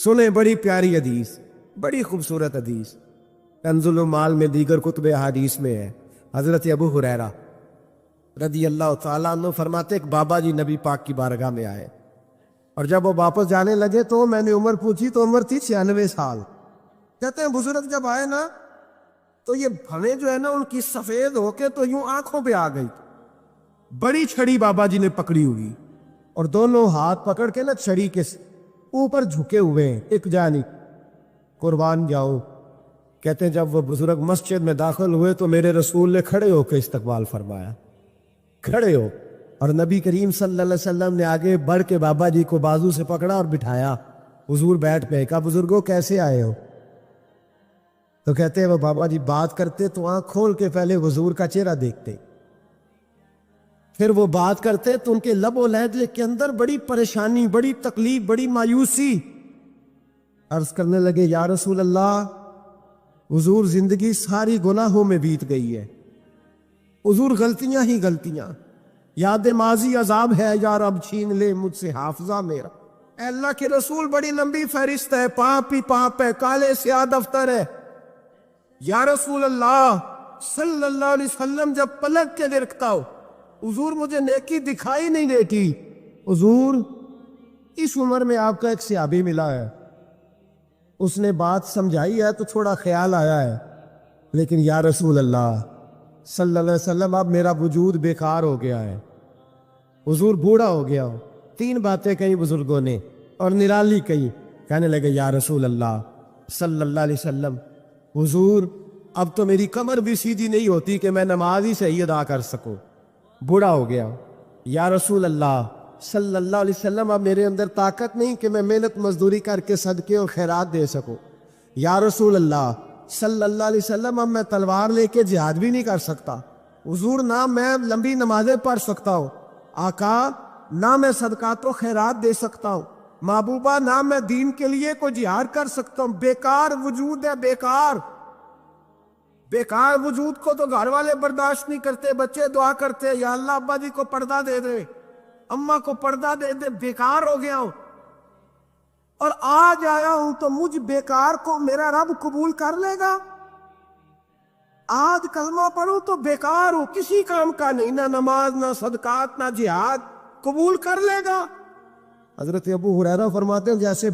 سنیں بڑی پیاری حدیث، بڑی خوبصورت حدیث، کنز المال میں دیگر کتب احادیث میں ہے۔ حضرت ابو ہریرہ رضی اللہ تعالیٰ عنہ فرماتے ایک بابا جی نبی پاک کی بارگاہ میں آئے، اور جب وہ واپس جانے لگے تو میں نے عمر پوچھی تو عمر تھی 96 سال۔ کہتے ہیں بزرگ جب آئے نا تو یہ بھویں جو ہے نا ان کی سفید ہو کے تو یوں آنکھوں پہ آ گئی، بڑی چھڑی بابا جی نے پکڑی ہوئی اور دونوں ہاتھ پکڑ کے نا چھڑی کے اوپر جھکے ہوئے ہیں، ایک جانب قربان جاؤ۔ کہتے ہیں جب وہ بزرگ مسجد میں داخل ہوئے تو میرے رسول نے کھڑے ہو کے استقبال فرمایا، کھڑے ہو، اور نبی کریم صلی اللہ علیہ وسلم نے آگے بڑھ کے بابا جی کو بازو سے پکڑا اور بٹھایا۔ حضور بیٹھ پہ، کہا بزرگوں کیسے آئے ہو؟ تو کہتے ہیں وہ بابا جی بات کرتے تو آنکھ کھول کے پہلے حضور کا چہرہ دیکھتے، پھر وہ بات کرتے تو ان کے لب و لہجے کے اندر بڑی پریشانی، بڑی تکلیف، بڑی مایوسی۔ عرض کرنے لگے یا رسول اللہ، حضور زندگی ساری گناہوں میں بیت گئی ہے، حضور غلطیاں ہی غلطیاں، یاد ماضی عذاب ہے، یا رب چھین لے مجھ سے حافظہ میرا۔ اے اللہ کے رسول بڑی لمبی فہرست ہے، پاپ ہی پاپ ہے، کالے سیاہ دفتر ہے۔ یا رسول اللہ صلی اللہ علیہ وسلم جب پلک کے دیکھتا ہو حضور مجھے نیکی دکھائی نہیں دیتی۔ حضور اس عمر میں آپ کا ایک صحابی ملا ہے، اس نے بات سمجھائی ہے تو تھوڑا خیال آیا ہے، لیکن یا رسول اللہ صلی اللہ علیہ وسلم اب میرا وجود بیکار ہو گیا ہے، حضور بوڑھا ہو گیا ہو۔ 3 باتیں کہیں بزرگوں نے اور نرالی کہی۔ کہنے لگے یا رسول اللہ صلی اللہ علیہ وسلم، حضور اب تو میری کمر بھی سیدھی نہیں ہوتی کہ میں نماز ہی صحیح ادا کر سکوں، بوڑھا ہو گیا۔ یا رسول اللہ صلی اللہ علیہ وسلم اب میرے اندر طاقت نہیں کہ میں محنت مزدوری کر کے صدقے اور خیرات دے سکوں۔ یا رسول اللہ صلی اللہ علیہ وسلم اب میں تلوار لے کے جہاد بھی نہیں کر سکتا، حضور نہ میں لمبی نمازیں پڑھ سکتا ہوں، آقا نہ میں صدقات و خیرات دے سکتا ہوں، محبوبہ نہ میں دین کے لیے کوئی جہاد کر سکتا ہوں، بیکار وجود ہے، بیکار بیکار وجود کو تو گھر والے برداشت نہیں کرتے، بچے دعا کرتے یا اللہ ابا جی کو پردہ دے دے، اماں کو پردہ دے دے، بیکار ہو گیا ہوں اور آج آیا ہوں تو مجھ بیکار کو میرا رب قبول کر لے گا؟ آج کلمہ پڑھوں تو بیکار ہوں، کسی کام کا نہیں، نہ نماز نہ صدقات نہ جہاد، قبول کر لے گا؟ حضرت ابو ہریرہ فرماتے ہیں جیسے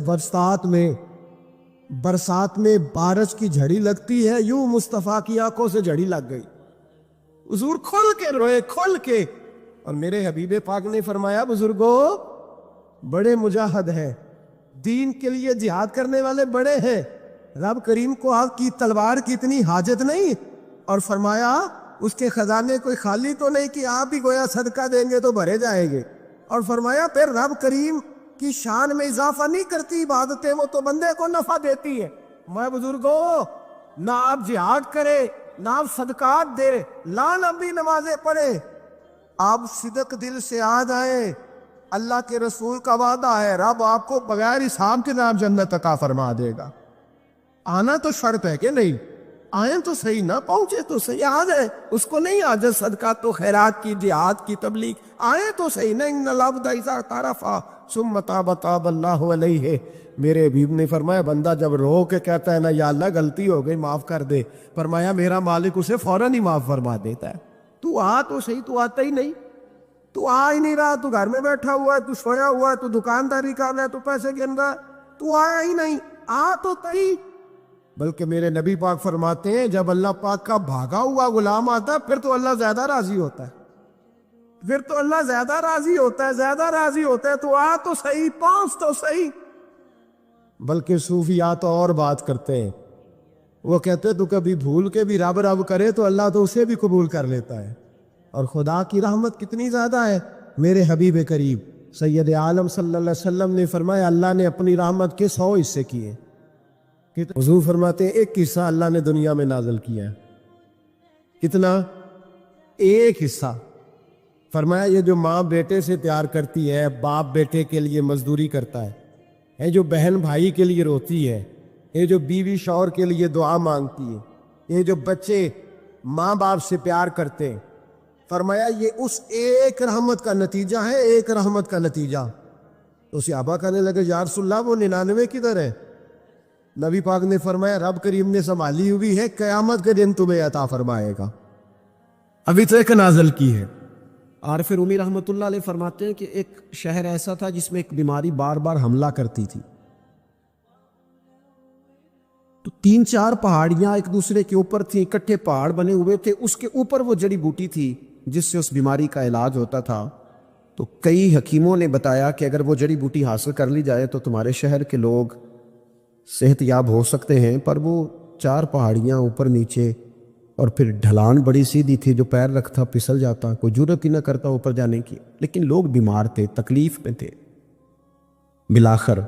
برسات میں بارش کی جھڑی لگتی ہے، یوں مصطفیٰ کی آنکھوں سے جھڑی لگ گئی، حضور کھل کے روئے، کھل کے۔ اور میرے حبیب پاک نے فرمایا بزرگوں بڑے مجاہد ہیں، دین کے لیے جہاد کرنے والے بڑے ہیں، رب کریم کو آپ کی تلوار کی اتنی حاجت نہیں، اور فرمایا اس کے خزانے کوئی خالی تو نہیں کہ آپ ہی گویا صدقہ دیں گے تو بھرے جائیں گے، اور فرمایا پھر رب کریم کی شان میں اضافہ نہیں کرتی عبادتیں، وہ تو بندے کو نفع دیتی ہے۔ میں بزرگوں نہ آپ جہاد کرے، نہ آپ صدقات دے، نہ لمبی نمازیں پڑھے، آپ صدق دل سے آ جائیں، اللہ کے رسول کا وعدہ ہے رب آپ کو بغیر حساب کتاب جنت عطا فرما دے گا۔ آنا تو شرط ہے کہ نہیں، آئیں تو صحیح، نہ پہنچے تو صحیح، آ جائیں، اس کو نہیں عاجز صدقات و خیرات کی، جہاد کی تبلیغ، آئیں تو صحیح، نہیں ان العبد اذا اعترف ثم تاب تاب اللہ علیہ۔ میرے حبیب نے فرمایا بندہ جب رو کے کہتا ہے نا یا اللہ غلطی ہو گئی معاف کر دے، فرمایا میرا مالک اسے فوراً ہی معاف فرما دیتا ہے۔ تو آ تو صحیح، تو آتا ہی نہیں، تو آ ہی نہیں رہا، تو گھر میں بیٹھا ہوا ہے، تو سویا ہوا ہے، تو دکانداری کر رہا ہے، تو پیسے گن رہا ہے، تو آیا ہی نہیں، آ تو صحیح۔ بلکہ میرے نبی پاک فرماتے ہیں جب اللہ پاک کا بھاگا ہوا غلام آتا ہے پھر تو اللہ زیادہ راضی ہوتا ہے، پھر تو اللہ زیادہ راضی ہوتا ہے، زیادہ راضی ہوتا ہے، تو آ تو صحیح، پہنچ تو صحیح۔ بلکہ صوفیاء تو اور بات کرتے ہیں، وہ کہتے تو کبھی بھول کے بھی رب رب کرے تو اللہ تو اسے بھی قبول کر لیتا ہے، اور خدا کی رحمت کتنی زیادہ ہے۔ میرے حبیب کریم سید عالم صلی اللہ علیہ وسلم نے فرمایا اللہ نے اپنی رحمت کے 100 حصے کیے، حضور فرماتے ہیں ایک حصہ اللہ نے دنیا میں نازل کیا ہے، کتنا؟ ایک حصہ۔ فرمایا یہ جو ماں بیٹے سے پیار کرتی ہے، باپ بیٹے کے لیے مزدوری کرتا ہے، یہ جو بہن بھائی کے لیے روتی ہے، یہ جو بیوی شوہر کے لیے دعا مانگتی ہے، یہ جو بچے ماں باپ سے پیار کرتے ہیں، فرمایا یہ اس ایک رحمت کا نتیجہ ہے، ایک رحمت کا نتیجہ۔ تو صحابہ کہنے لگے یا رسول اللہ وہ 99 کدھر ہے؟ نبی پاک نے فرمایا رب کریم نے سنبھالی ہوئی ہے، قیامت کے دن تمہیں عطا فرمائے گا۔ ابھی تو ایک نازل کی ہے۔ عارف رومی رحمۃ اللہ علیہ فرماتے ہیں کہ ایک شہر ایسا تھا جس میں ایک بیماری بار بار حملہ کرتی تھی، تو 3-4 پہاڑیاں ایک دوسرے کے اوپر تھیں، اکٹھے پہاڑ بنے ہوئے تھے، اس کے اوپر وہ جڑی بوٹی تھی جس سے اس بیماری کا علاج ہوتا تھا۔ تو کئی حکیموں نے بتایا کہ اگر وہ جڑی بوٹی حاصل کر لی جائے تو تمہارے شہر کے لوگ صحت یاب ہو سکتے ہیں، پر وہ 4 پہاڑیاں اوپر نیچے، اور پھر ڈھلان بڑی سیدھی تھی، جو پیر رکھتا پھسل جاتا، کوئی جرت ہی نہ کرتا اوپر جانے کی، لیکن لوگ بیمار تھے، تکلیف میں تھے۔ بالآخر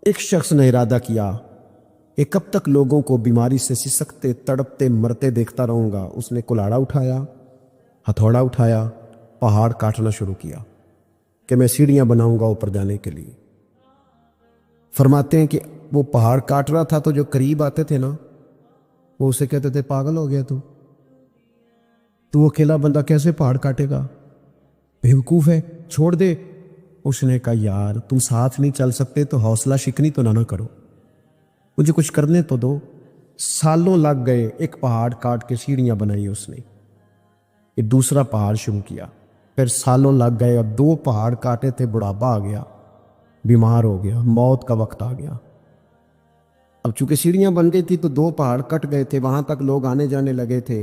ایک شخص نے ارادہ کیا کہ کب تک لوگوں کو بیماری سے سسکتے تڑپتے مرتے دیکھتا رہوں گا۔ اس نے کلاڑا اٹھایا، ہتھوڑا اٹھایا، پہاڑ کاٹنا شروع کیا کہ میں سیڑھیاں بناؤں گا اوپر جانے کے لیے۔ فرماتے ہیں کہ وہ پہاڑ کاٹ رہا تھا تو جو قریب آتے تھے نا، وہ اسے کہتے تھے پاگل ہو گیا تو اکیلا بندہ کیسے پہاڑ کاٹے گا، بیوقوف ہے، چھوڑ دے۔ اس نے کہا یار تم ساتھ نہیں چل سکتے تو حوصلہ شکنی تو نہ کرو، مجھے کچھ کرنے تو دو۔ سالوں لگ گئے، ایک پہاڑ کاٹ کے سیڑھیاں بنائی اس نے، یہ دوسرا پہاڑ شروع کیا، پھر سالوں لگ گئے، اور 2 پہاڑ کاٹے تھے، بڑھاپا آ گیا، بیمار ہو گیا، موت کا وقت آ گیا۔ اب چونکہ سیڑھیاں بن گئی تھی تو 2 پہاڑ کٹ گئے تھے، وہاں تک لوگ آنے جانے لگے تھے۔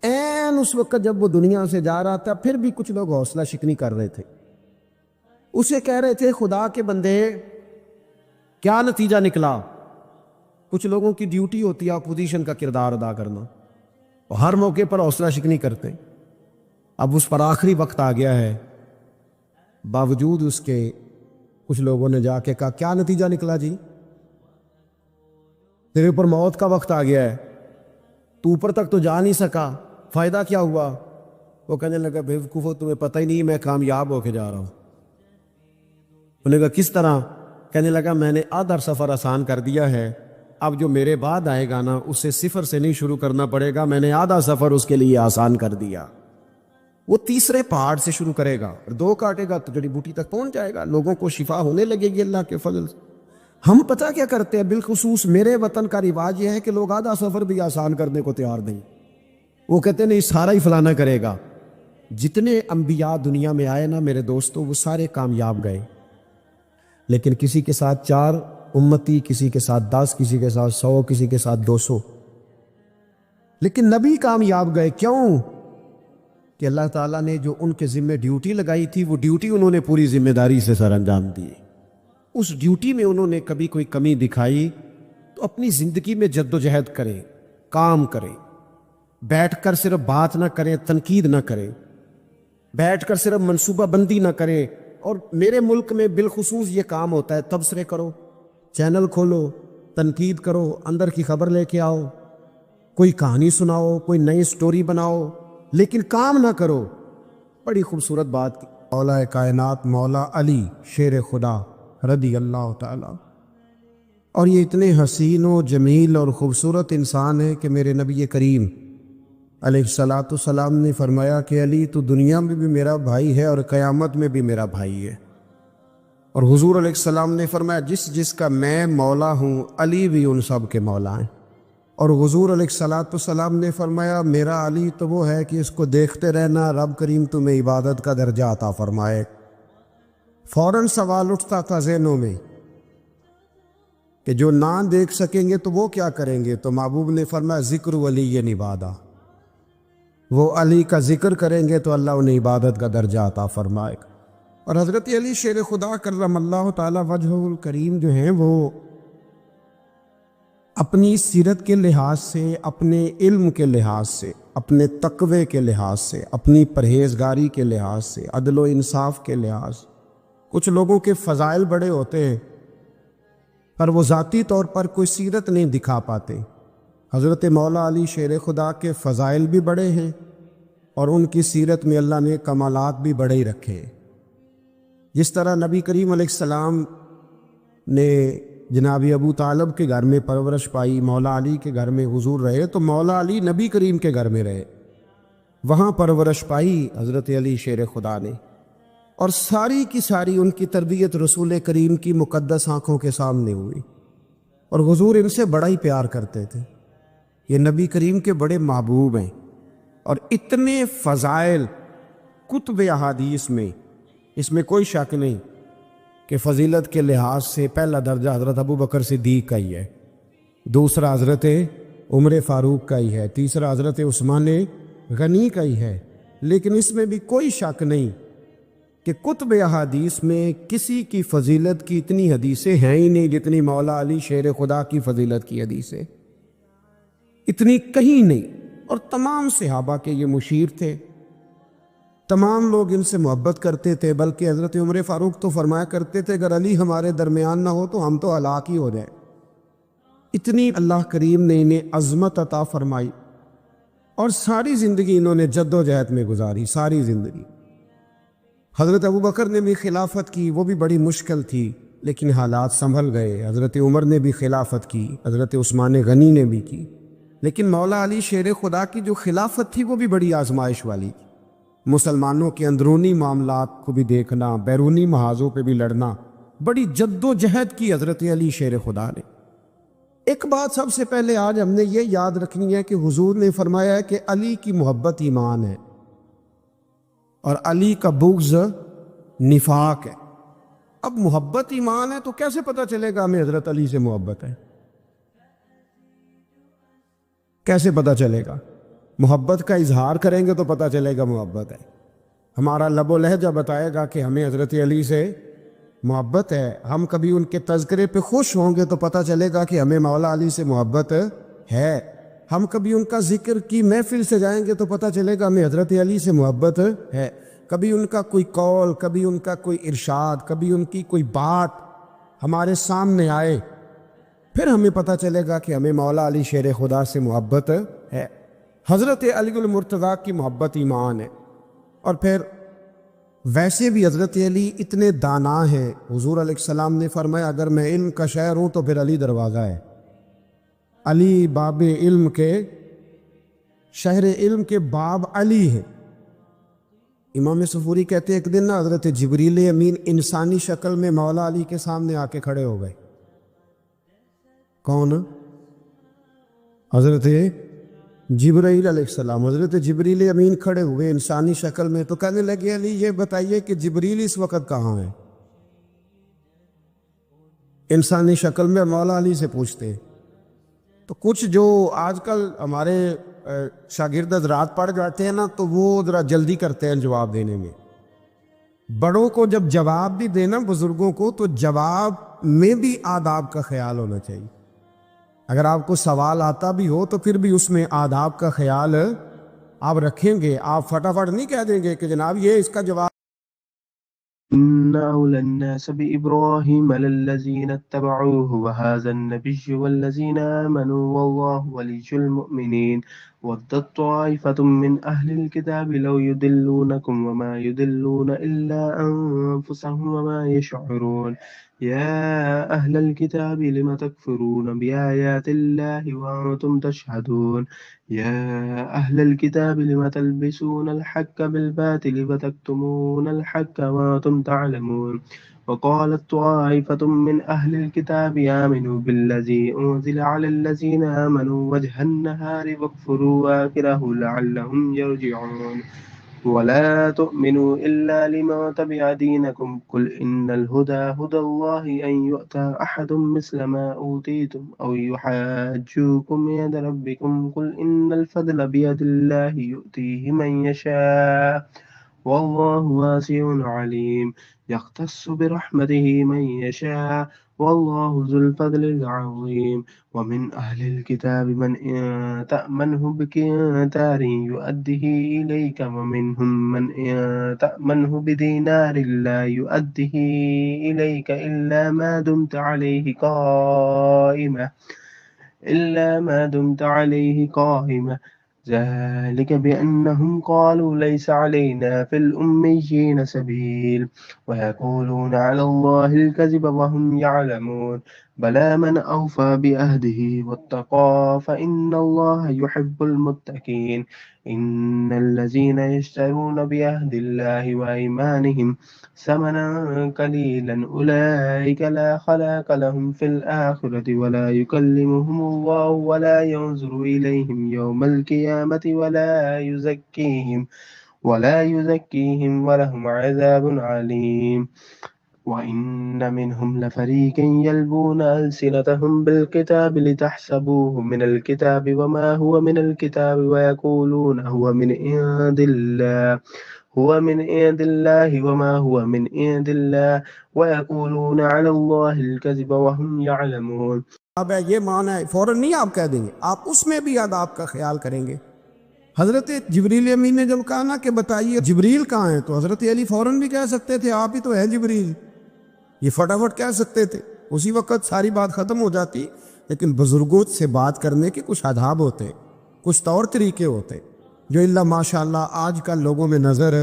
این اس وقت جب وہ دنیا سے جا رہا تھا، پھر بھی کچھ لوگ حوصلہ شکنی کر رہے تھے، اسے کہہ رہے تھے خدا کے بندے کیا نتیجہ نکلا۔ کچھ لوگوں کی ڈیوٹی ہوتی ہے اپوزیشن کا کردار ادا کرنا، اور ہر موقع پر حوصلہ شکنی کرتے۔ اب اس پر آخری وقت آ گیا ہے، باوجود اس کے کچھ لوگوں نے جا کے کہا کیا نتیجہ نکلا جی، تیرے اوپر موت کا وقت آ گیا ہے، تو اوپر تک تو جا نہیں سکا، فائدہ کیا ہوا؟ وہ کہنے لگا بیوقوفو تمہیں پتہ ہی نہیں میں کامیاب ہو کے جا رہا ہوں۔ انہوں نے کہا کس طرح؟ کہنے لگا میں نے آدھا سفر آسان کر دیا ہے، اب جو میرے بعد آئے گا نا اسے صفر سے نہیں شروع کرنا پڑے گا، میں نے آدھا سفر اس کے لیے آسان کر دیا۔ وہ تیسرے پہاڑ سے شروع کرے گا، اور 2 کاٹے گا تو جڑی بوٹی تک پہنچ جائے گا، لوگوں کو شفا ہونے لگے گی اللہ کے فضل سے۔ ہم پتہ کیا کرتے ہیں، بالخصوص میرے وطن کا رواج یہ ہے کہ لوگ آدھا سفر بھی آسان کرنے کو تیار نہیں، وہ کہتے ہیں نہیں سارا ہی فلانا کرے گا۔ جتنے انبیاء دنیا میں آئے نا میرے دوستو، وہ سارے کامیاب گئے، لیکن کسی کے ساتھ 4 امتی، کسی کے ساتھ 10، کسی کے ساتھ 100، کسی کے ساتھ 200، لیکن نبی کامیاب گئے۔ کیوں؟ کہ اللہ تعالیٰ نے جو ان کے ذمہ ڈیوٹی لگائی تھی، وہ ڈیوٹی انہوں نے پوری ذمہ داری سے سر انجام دی۔ اس ڈیوٹی میں انہوں نے کبھی کوئی کمی دکھائی تو اپنی زندگی میں جد و جہد کریں، کام کریں، بیٹھ کر صرف بات نہ کریں، تنقید نہ کریں، بیٹھ کر صرف منصوبہ بندی نہ کریں۔ اور میرے ملک میں بالخصوص یہ کام ہوتا ہے، تبصرے کرو، چینل کھولو، تنقید کرو، اندر کی خبر لے کے آؤ، کوئی کہانی سناؤ، کوئی نئی سٹوری بناؤ، لیکن کام نہ کرو۔ بڑی خوبصورت بات کی مولا کائنات مولا علی شیر خدا رضی اللہ تعالی، اور یہ اتنے حسین و جمیل اور خوبصورت انسان ہے کہ میرے نبی کریم علیہ الصلاۃ والسلام نے فرمایا کہ علی تو دنیا میں بھی میرا بھائی ہے اور قیامت میں بھی میرا بھائی ہے۔ اور حضور علیہ السلام نے فرمایا جس جس کا میں مولا ہوں، علی بھی ان سب کے مولا ہیں۔ اور حضور علیہ الصلاۃ والسلام نے فرمایا میرا علی تو وہ ہے کہ اس کو دیکھتے رہنا، رب کریم تمہیں عبادت کا درجہ عطا فرمائے۔ فوراً سوال اٹھتا تھا ذہنوں میں کہ جو نہ دیکھ سکیں گے تو وہ کیا کریں گے؟ تو محبوب نے فرمایا ذکر ولی عبادہ، وہ علی کا ذکر کریں گے تو اللہ انہیں عبادت کا درجہ عطا فرمائے گا۔ اور حضرت علی شیر خدا کرم اللہ تعالی وجہہ الکریم جو ہیں، وہ اپنی سیرت کے لحاظ سے، اپنے علم کے لحاظ سے، اپنے تقوی کے لحاظ سے، اپنی پرہیزگاری کے لحاظ سے، عدل و انصاف کے لحاظ سے، کچھ لوگوں کے فضائل بڑے ہوتے ہیں پر وہ ذاتی طور پر کوئی سیرت نہیں دکھا پاتے۔ حضرت مولا علی شیر خدا کے فضائل بھی بڑے ہیں اور ان کی سیرت میں اللہ نے کمالات بھی بڑے ہی رکھے۔ جس طرح نبی کریم علیہ السلام نے جناب ابو طالب کے گھر میں پرورش پائی، مولا علی کے گھر میں حضور رہے، تو مولا علی نبی کریم کے گھر میں رہے، وہاں پرورش پائی حضرت علی شیر خدا نے۔ اور ساری کی ساری ان کی تربیت رسول کریم کی مقدس آنکھوں کے سامنے ہوئی، اور حضور ان سے بڑا ہی پیار کرتے تھے۔ یہ نبی کریم کے بڑے محبوب ہیں، اور اتنے فضائل کتب احادیث میں، اس میں کوئی شک نہیں کہ فضیلت کے لحاظ سے پہلا درجہ حضرت ابو بکر صدیق کا ہی ہے، دوسرا حضرت عمر فاروق کا ہی ہے، تیسرا حضرت عثمان غنی کا ہی ہے۔ لیکن اس میں بھی کوئی شک نہیں کہ کتب احادیث میں کسی کی فضیلت کی اتنی حدیثیں ہیں ہی نہیں جتنی مولا علی شیر خدا کی فضیلت کی حدیثیں، اتنی کہیں نہیں۔ اور تمام صحابہ کے یہ مشیر تھے، تمام لوگ ان سے محبت کرتے تھے، بلکہ حضرت عمر فاروق تو فرمایا کرتے تھے اگر علی ہمارے درمیان نہ ہو تو ہم تو ہلاک ہی ہو جائیں۔ اتنی اللہ کریم نے انہیں عظمت عطا فرمائی، اور ساری زندگی انہوں نے جد و جہد میں گزاری، ساری زندگی۔ حضرت ابو بکر نے بھی خلافت کی، وہ بھی بڑی مشکل تھی لیکن حالات سنبھل گئے۔ حضرت عمر نے بھی خلافت کی، حضرت عثمان غنی نے بھی کی، لیکن مولا علی شیر خدا کی جو خلافت تھی وہ بھی بڑی آزمائش والی تھی۔ مسلمانوں کے اندرونی معاملات کو بھی دیکھنا، بیرونی محاذوں پہ بھی لڑنا، بڑی جد و جہد کی حضرت علی شیر خدا نے۔ ایک بات سب سے پہلے آج ہم نے یہ یاد رکھنی ہے کہ حضور نے فرمایا ہے کہ علی کی محبت ایمان ہے، اور علی کا بغض نفاق ہے۔ اب محبت ایمان ہے تو کیسے پتہ چلے گا ہمیں حضرت علی سے محبت ہے؟ کیسے پتہ چلے گا؟ محبت کا اظہار کریں گے تو پتہ چلے گا محبت ہے، ہمارا لب و لہجہ بتائے گا کہ ہمیں حضرت علی سے محبت ہے۔ ہم کبھی ان کے تذکرے پہ خوش ہوں گے تو پتہ چلے گا کہ ہمیں مولا علی سے محبت ہے۔ ہم کبھی ان کا ذکر کی محفل سے جائیں گے تو پتہ چلے گا ہمیں حضرت علی سے محبت ہے۔ کبھی ان کا کوئی قول، کبھی ان کا کوئی ارشاد، کبھی ان کی کوئی بات ہمارے سامنے آئے، پھر ہمیں پتہ چلے گا کہ ہمیں مولا علی شیر خدا سے محبت ہے۔ حضرت علی المرتضیٰ کی محبت ایمان ہے۔ اور پھر ویسے بھی حضرت علی اتنے دانا ہیں، حضور علیہ السلام نے فرمایا اگر میں علم کا شہر ہوں تو پھر علی دروازہ ہے۔ علی باب علم کے، شہر علم کے باب علی ہے۔ امام صفوری کہتے ہیں ایک دن نا حضرت جبریل امین انسانی شکل میں مولا علی کے سامنے آ کے کھڑے ہو گئے۔ کون؟ حضرت جبرائیل علیہ السلام۔ حضرت جبریل امین کھڑے ہوئے انسانی شکل میں، تو کہنے لگے علی یہ بتائیے کہ جبریل اس وقت کہاں ہے؟ انسانی شکل میں مولا علی سے پوچھتے۔ تو کچھ جو آج کل ہمارے شاگرد حضرات پڑھ جاتے ہیں نا تو وہ ذرا جلدی کرتے ہیں جواب دینے میں۔ بڑوں کو جب جواب بھی دینا، بزرگوں کو، تو جواب میں بھی آداب کا خیال ہونا چاہیے۔ اگر آپ کو سوال آتا بھی ہو تو پھر بھی اس میں آداب کا خیال آپ رکھیں گے، آپ فٹافٹ نہیں کہہ دیں گے کہ جناب یہ اس کا جواب۔ إن أولى الناس بإبراهيم للذين اتبعوه وهذا النبي والذين آمنوا والله ولي المؤمنين ودت طائفة من أهل الكتاب لو يضلونكم وما يضلون إلا أنفسهم وما يشعرون يا أهل الكتاب لم تكفرون بآيات الله وأنتم تشهدون يا أهل الكتاب لم تلبسون الحق بالباطل وتكتمون الحق وأنتم تعلمون وقالت طائفة من أهل الكتاب آمنوا بالذي أنزل على الذين آمنوا وجه النهار واكفروا آخره لعلهم يرجعون ولا تؤمنوا إلا لمن تبع دينكم قل إن الهدى هدى الله أن يؤتى أحد مثل ما أوتيتم أو يحاجوكم عند ربكم قل إن الفضل بيد الله يؤتيه من يشاء والله واسع عليم يختص برحمته من يشاء والله ذو الفضل العظيم ومن أهل الكتاب من إن تأمنه بقنطار يؤده إليك ومنهم من إن تأمنه بدينار لا يؤده إليك إلا ما دمت عليه قائمة ذلك بأنهم قالوا ليس علينا في الأميين سبيل ويقولون على الله الكذب وهم يعلمون بلى من أوفى بعهده واتقى فإن الله يحب المتقين إن الذين يشترون بعهد الله وأيمانهم ثمنا قليلا أولئك لا خلاق لهم في الآخرة ولا يكلمهم الله ولا ينظر إليهم يوم القيامة ولا يزكيهم ولهم عذاب عليم وإن منهم لفريقا يلبون ألسنتهم بالكتاب لتحسبوه من الكتاب وما هو من الكتاب ويقولون هو من عند الله وما هو من عند الله ويقولون على الله الكذب وهم يعلمون. اب ہے یہ معنی ہے، فوراً نہیں آپ کہہ دیں گے، آپ اس میں بھی آداب کا خیال کریں گے. حضرت جبریل امین نے جب کہا نا کہ بتائیے جبریل کہاں ہیں، تو حضرت علی فوراً بھی کہہ سکتے تھے آپ ہی تو ہیں جبریل، یہ فٹافٹ کہہ سکتے تھے، اسی وقت ساری بات ختم ہو جاتی. لیکن بزرگوں سے بات کرنے کے کچھ آداب ہوتے، کچھ طور طریقے ہوتے جو اللہ ماشاء اللہ آج کل لوگوں میں نظر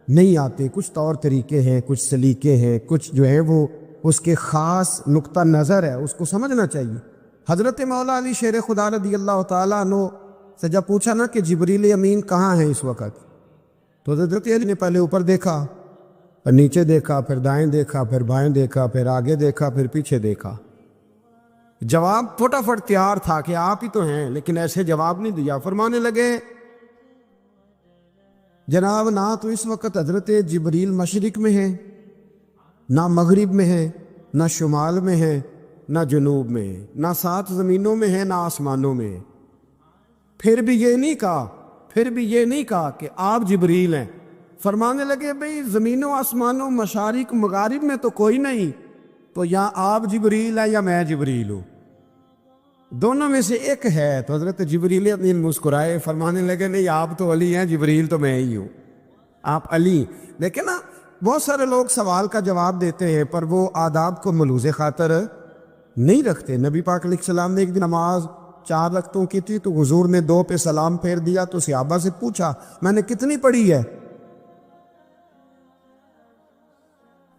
نہیں آتے. کچھ طور طریقے ہیں، کچھ سلیقے ہیں، کچھ جو ہے وہ اس کے خاص نقطہ نظر ہے، اس کو سمجھنا چاہیے. حضرت مولا علی شیر خدا رضی اللہ تعالیٰ عنہ سے جب پوچھا نا کہ جبریل امین کہاں ہیں اس وقت، تو حضرت علی نے پہلے اوپر دیکھا، پھر نیچے دیکھا، پھر دائیں دیکھا، پھر بائیں دیکھا، پھر آگے دیکھا، پھر پیچھے دیکھا. جواب فٹافٹ تیار تھا کہ آپ ہی تو ہیں، لیکن ایسے جواب نہیں دیا. فرمانے لگے جناب نہ تو اس وقت حضرت جبریل مشرق میں ہیں، نہ مغرب میں ہیں، نہ شمال میں ہیں، نہ جنوب میں ہیں، نہ 7 زمینوں میں ہیں، نہ آسمانوں میں ہیں. پھر بھی یہ نہیں کہا کہ آپ جبریل ہیں. فرمانے لگے بھئی زمینوں آسمانوں مشارق مغارب میں تو کوئی نہیں، تو یا آپ جبریل ہیں یا میں جبریل ہوں، دونوں میں سے ایک ہے. تو حضرت جبریل امین مسکرائے، فرمانے لگے نہیں آپ تو علی ہیں، جبریل تو میں ہی ہوں، آپ علی. لیکن نا بہت سارے لوگ سوال کا جواب دیتے ہیں پر وہ آداب کو ملوز خاطر نہیں رکھتے. نبی پاک علیہ السلام نے ایک دن نماز 4 رکعتوں کی تھی تو حضور نے 2 پہ سلام پھیر دیا، تو صحابہ سے پوچھا میں نے کتنی پڑھی ہے؟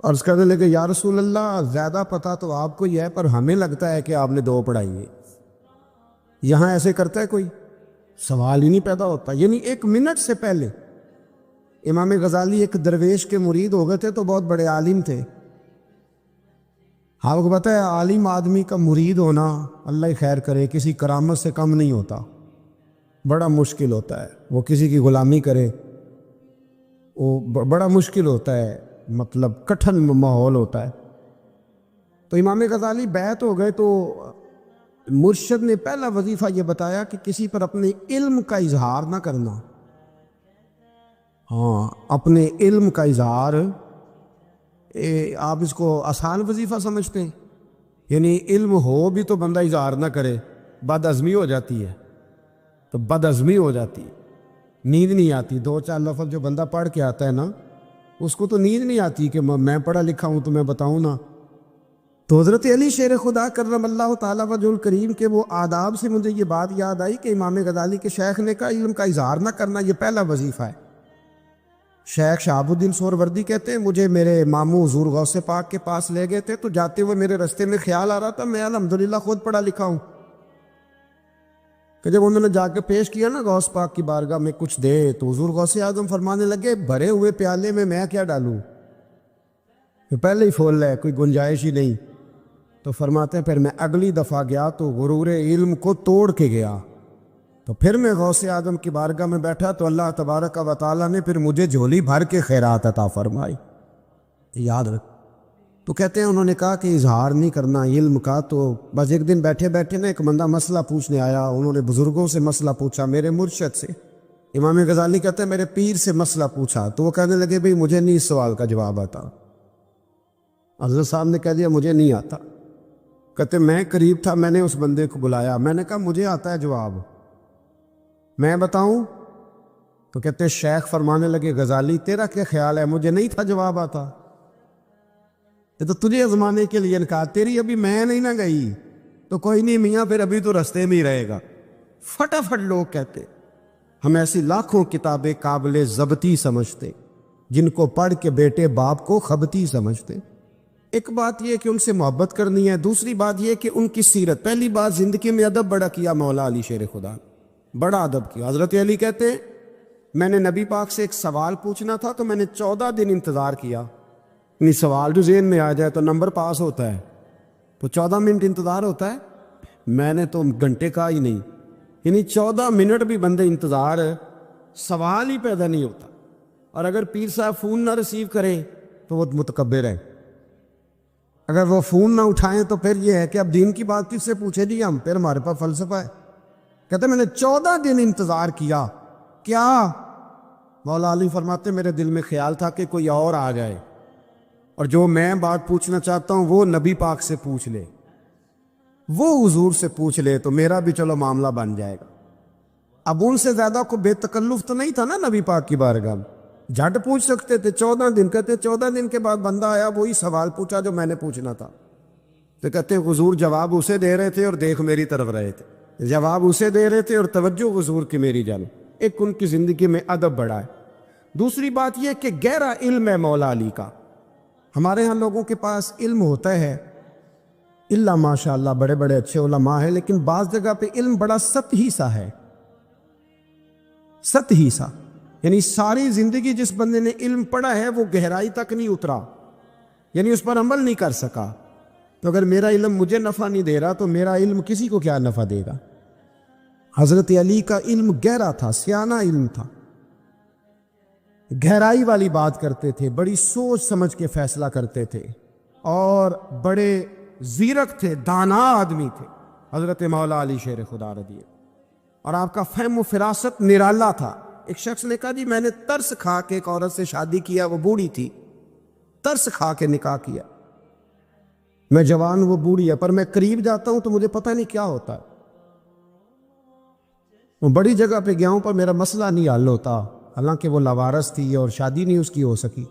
عرض کرنے لگے یا رسول اللہ زیادہ پتہ تو آپ کو ہی ہے، پر ہمیں لگتا ہے کہ آپ نے 2 پڑھائی ہے. یہاں ایسے کرتا ہے کوئی؟ سوال ہی نہیں پیدا ہوتا. یعنی 1 منٹ سے پہلے امام غزالی ایک درویش کے مرید ہو گئے تھے تو بہت بڑے عالم تھے. آپ کو پتہ ہے عالم آدمی کا مرید ہونا اللہ خیر کرے کسی کرامت سے کم نہیں ہوتا، بڑا مشکل ہوتا ہے. وہ کسی کی غلامی کرے وہ بڑا مشکل ہوتا ہے، مطلب کٹھن ماحول ہوتا ہے. تو امام غزالی بیعت ہو گئے تو مرشد نے پہلا وظیفہ یہ بتایا کہ کسی پر اپنے علم کا اظہار نہ کرنا. ہاں اپنے علم کا اظہار، آپ اس کو آسان وظیفہ سمجھتے ہیں؟ یعنی علم ہو بھی تو بندہ اظہار نہ کرے، بد عزمی ہو جاتی ہے. تو بد عزمی ہو جاتی ہے، نیند نہیں آتی. 2-4 لفظ جو بندہ پڑھ کے آتا ہے نا اس کو تو نیند نہیں آتی کہ میں پڑھا لکھا ہوں تو میں بتاؤں نا. تو حضرت علی شیر خدا کرم اللہ تعالیٰ وجہ الکریم کے وہ آداب سے مجھے یہ بات یاد آئی کہ امام غزالی کے شیخ نے کہا علم کا اظہار نہ کرنا یہ پہلا وظیفہ ہے. شیخ شہاب الدین سہروردی کہتے ہیں مجھے میرے ماموں حضور غوث پاک کے پاس لے گئے تھے، تو جاتے ہوئے میرے رستے میں خیال آ رہا تھا میں الحمدللہ خود پڑھا لکھا ہوں، کہ جب انہوں نے جا کے پیش کیا نا غوث پاک کی بارگاہ میں کچھ دے، تو حضور غوث اعظم فرمانے لگے بھرے ہوئے پیالے میں کیا ڈالوں، پہلے ہی پھول ہے، کوئی گنجائش ہی نہیں. تو فرماتے ہیں پھر میں اگلی دفعہ گیا تو غرور علم کو توڑ کے گیا، تو پھر میں غوث اعظم کی بارگاہ میں بیٹھا تو اللہ تبارک و تعالیٰ نے پھر مجھے جھولی بھر کے خیرات عطا فرمائی. یاد رکھ. تو کہتے ہیں انہوں نے کہا کہ اظہار نہیں کرنا علم کا. تو بس ایک دن بیٹھے بیٹھے نا ایک بندہ مسئلہ پوچھنے آیا، انہوں نے بزرگوں سے مسئلہ پوچھا، میرے مرشد سے. امام غزالی کہتے ہیں میرے پیر سے مسئلہ پوچھا، تو وہ کہنے لگے بھئی مجھے نہیں اس سوال کا جواب آتا. حضرت صاحب نے کہہ دیا مجھے نہیں آتا. کہتے میں قریب تھا، میں نے اس بندے کو بلایا، میں نے کہا مجھے آتا ہے جواب، میں بتاؤں؟ تو کہتے شیخ فرمانے لگے غزالی تیرا کیا خیال ہے مجھے نہیں تھا جواب آتا؟ یہ تو تجھے آزمانے کے لیے کہا، تیری ابھی میں نہیں نہ گئی تو کوئی نہیں میاں پھر ابھی تو رستے میں ہی رہے گا. فٹافٹ لوگ کہتے ہم ایسی لاکھوں کتابیں قابل ضبطی سمجھتے جن کو پڑھ کے بیٹے باپ کو خبتی سمجھتے. ایک بات یہ کہ ان سے محبت کرنی ہے، دوسری بات یہ کہ ان کی سیرت. پہلی بات زندگی میں ادب بڑا کیا مولا علی شیر خدا نے، بڑا ادب کیا. حضرت علی کہتے ہیں میں نے نبی پاک سے ایک سوال پوچھنا تھا تو میں نے 14 دن انتظار کیا. یعنی سوال جو ذہن میں آ جائے تو نمبر پاس ہوتا ہے، تو 14 منٹ انتظار ہوتا ہے. میں نے تو گھنٹے کا ہی نہیں، یعنی 14 منٹ بھی بندے انتظار، سوال ہی پیدا نہیں ہوتا. اور اگر پیر صاحب فون نہ ریسیو کریں تو وہ متکبر ہے، اگر وہ فون نہ اٹھائیں تو پھر یہ ہے کہ اب دین کی بات کس سے پوچھے جی ہم، پھر ہمارے پاس فلسفہ ہے. کہتے میں نے 14 دن انتظار کیا. کیا؟ مولا علی فرماتے میرے دل میں خیال تھا کہ کوئی اور آ جائے اور جو میں بات پوچھنا چاہتا ہوں وہ نبی پاک سے پوچھ لے، وہ حضور سے پوچھ لے تو میرا بھی چلو معاملہ بن جائے گا. اب ان سے زیادہ کو بے تکلف تو نہیں تھا نا نبی پاک کی بارگاہ میں، جھٹ پوچھ سکتے تھے. 14 دن کہتے 14 دن کے بعد بندہ آیا، وہی سوال پوچھا جو میں نے پوچھنا تھا. تو کہتے حضور جواب اسے دے رہے تھے اور دیکھ میری طرف رہے تھے. جواب اسے دے رہے تھے اور توجہ حضور کی میری جانب. ایک ان کی زندگی میں ادب بڑا ہے. دوسری بات یہ کہ گہرا علم ہے مولا علی کا. ہمارے ہاں لوگوں کے پاس علم ہوتا ہے اللہ ماشاء اللہ بڑے بڑے اچھے علماء ہیں، لیکن بعض جگہ پہ علم بڑا سطحی سا ہے، سطحی سا. یعنی ساری زندگی جس بندے نے علم پڑھا ہے وہ گہرائی تک نہیں اترا، یعنی اس پر عمل نہیں کر سکا. تو اگر میرا علم مجھے نفع نہیں دے رہا تو میرا علم کسی کو کیا نفع دے گا. حضرت علی کا علم گہرا تھا، سیانہ علم تھا، گہرائی والی بات کرتے تھے، بڑی سوچ سمجھ کے فیصلہ کرتے تھے اور بڑے زیرک تھے، دانا آدمی تھے حضرت مولا علی شیر خدا رضی اللہ. اور آپ کا فہم و فراست نرالا تھا. ایک شخص نے کہا جی میں نے ترس کھا کے ایک عورت سے شادی کیا، وہ بوڑھی تھی، ترس کھا کے نکاح کیا. میں جوان، وہ بوڑھی ہے، پر میں قریب جاتا ہوں تو مجھے پتہ نہیں کیا ہوتا ہے. وہ بڑی جگہ پہ گیا ہوں پر میرا مسئلہ نہیں حل ہوتا، حالانکہ وہ لاوارث تھی اور شادی نہیں اس کی ہو سکی.